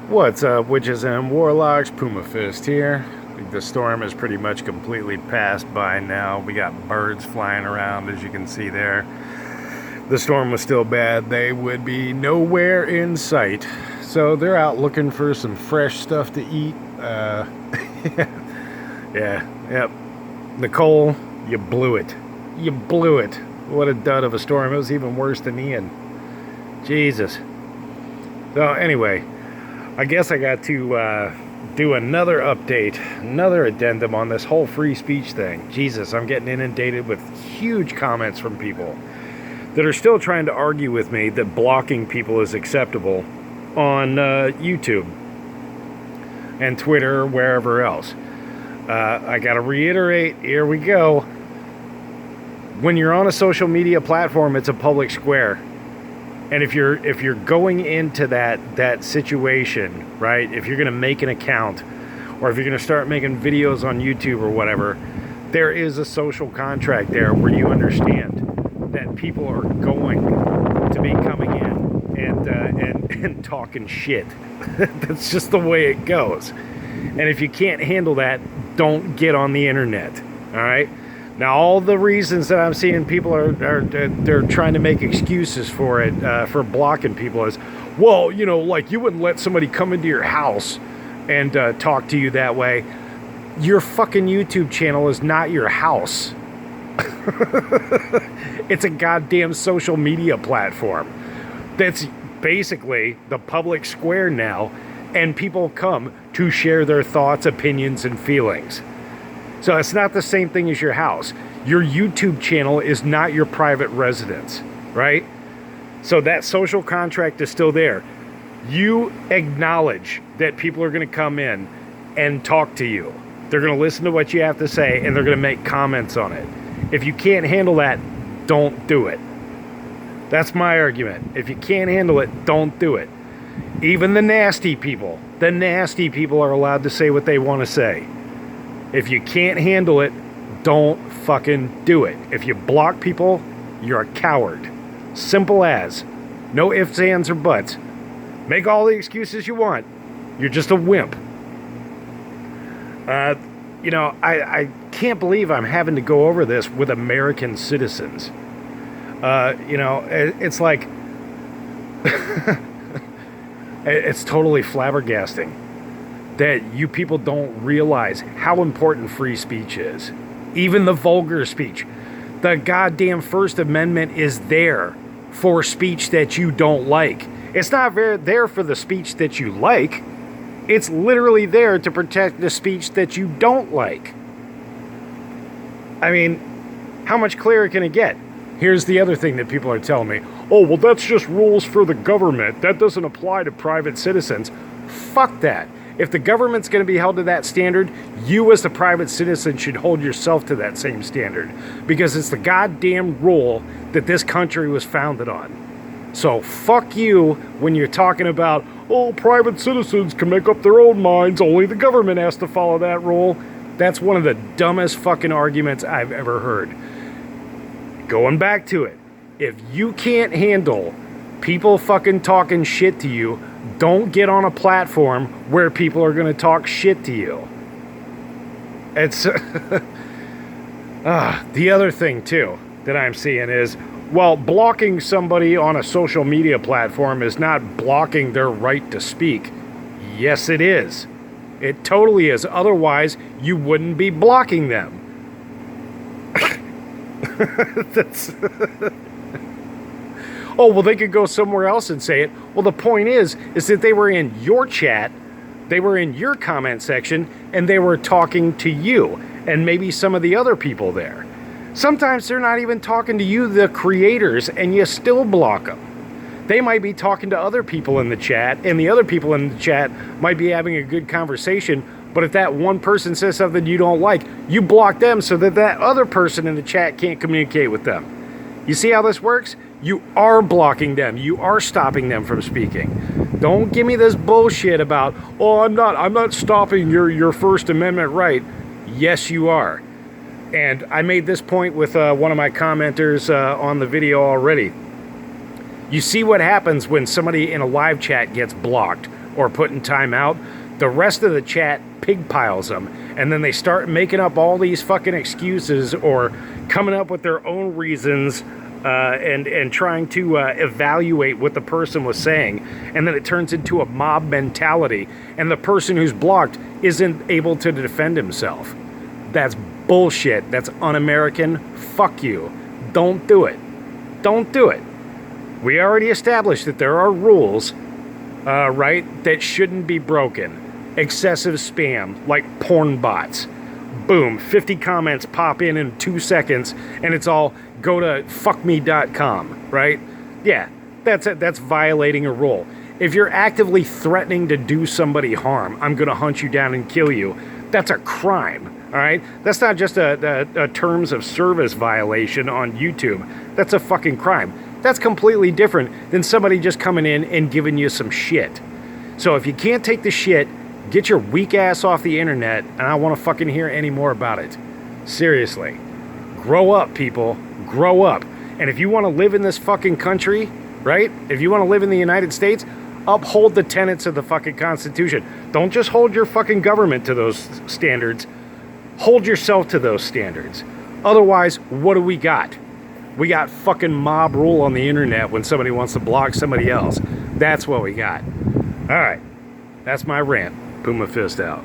What's up, witches and warlocks? Puma Fist here. The storm is pretty much completely passed by now. We got birds flying around, as you can see there. The storm was still bad. They would be nowhere in sight. So they're out looking for some fresh stuff to eat. Yep. Nicole, you blew it. You blew it. What a dud of a storm. It was even worse than Ian. Jesus. So anyway, I guess I got to do another update, another addendum on this whole free speech thing. Jesus, I'm getting inundated with huge comments from people that are still trying to argue with me that blocking people is acceptable on YouTube and Twitter or wherever else. I got to reiterate, here we go. When you're on a social media platform, it's a public square. And if you're going into that situation, right? If you're going to make an account, or if you're going to start making videos on YouTube or whatever, there is a social contract there where you understand that people are going to be coming in and talking shit. That's just the way it goes. And if you can't handle that, don't get on the internet. All right. Now, all the reasons that I'm seeing people they're trying to make excuses for it, for blocking people is, well, you know, like you wouldn't let somebody come into your house and talk to you that way. Your fucking YouTube channel is not your house. It's a goddamn social media platform. That's basically the public square now, and people come to share their thoughts, opinions, and feelings. So it's not the same thing as your house. Your YouTube channel is not your private residence, right? So that social contract is still there. You acknowledge that people are going to come in and talk to you. They're going to listen to what you have to say, and they're going to make comments on it. If you can't handle that, don't do it. That's my argument. If you can't handle it, don't do it. Even the nasty people are allowed to say what they want to say. If you can't handle it, don't fucking do it. If you block people, you're a coward. Simple as. No ifs, ands, or buts. Make all the excuses you want. You're just a wimp. I can't believe I'm having to go over this with American citizens. It's like... it's totally flabbergasting that you people don't realize how important free speech is. Even the vulgar speech. The goddamn First Amendment is there for speech that you don't like. It's not there for the speech that you like. It's literally there to protect the speech that you don't like. I mean, how much clearer can it get? Here's the other thing that people are telling me. Oh, well, that's just rules for the government. That doesn't apply to private citizens. Fuck that. If the government's going to be held to that standard, you as the private citizen should hold yourself to that same standard. Because it's the goddamn rule that this country was founded on. So fuck you when you're talking about, oh, private citizens can make up their own minds, only the government has to follow that rule. That's one of the dumbest fucking arguments I've ever heard. Going back to it, if you can't handle people fucking talking shit to you, don't get on a platform where people are going to talk shit to you. It's the other thing too that I'm seeing is, well, blocking somebody on a social media platform is not blocking their right to speak. Yes, it is. It totally is. Otherwise, you wouldn't be blocking them. That's... Oh, well, they could go somewhere else and say it. Well, the point is that they were in your chat, they were in your comment section, and they were talking to you, and maybe some of the other people there. Sometimes they're not even talking to you, the creators, and you still block them. They might be talking to other people in the chat, and the other people in the chat might be having a good conversation, but if that one person says something you don't like, you block them so that that other person in the chat can't communicate with them. You see how this works? You are blocking them. You are stopping them from speaking. Don't give me this bullshit about, oh, I'm not stopping your First Amendment right. Yes, you are. And I made this point with one of my commenters on the video already. You see what happens when somebody in a live chat gets blocked, or put in timeout, the rest of the chat pig piles them, and then they start making up all these fucking excuses or coming up with their own reasons and trying to evaluate what the person was saying, and then it turns into a mob mentality, and the person who's blocked isn't able to defend himself. That's bullshit. That's un-American. Fuck you. Don't do it. Don't do it. We already established that there are rules, right, that shouldn't be broken. Excessive spam, like porn bots. Boom, 50 comments pop in 2 seconds, and it's all, go to fuckme.com, right? Yeah, that's violating a rule. If you're actively threatening to do somebody harm, I'm going to hunt you down and kill you, that's a crime, all right? That's not just a terms of service violation on YouTube. That's a fucking crime. That's completely different than somebody just coming in and giving you some shit. So if you can't take the shit, get your weak ass off the internet, and I don't want to fucking hear any more about it. Seriously. Grow up, people. Grow up. And if you want to live in this fucking country, right? If you want to live in the United States, uphold the tenets of the fucking Constitution. Don't just hold your fucking government to those standards. Hold yourself to those standards. Otherwise, what do we got? We got fucking mob rule on the internet when somebody wants to block somebody else. That's what we got. All right. That's my rant. Puma Fist out.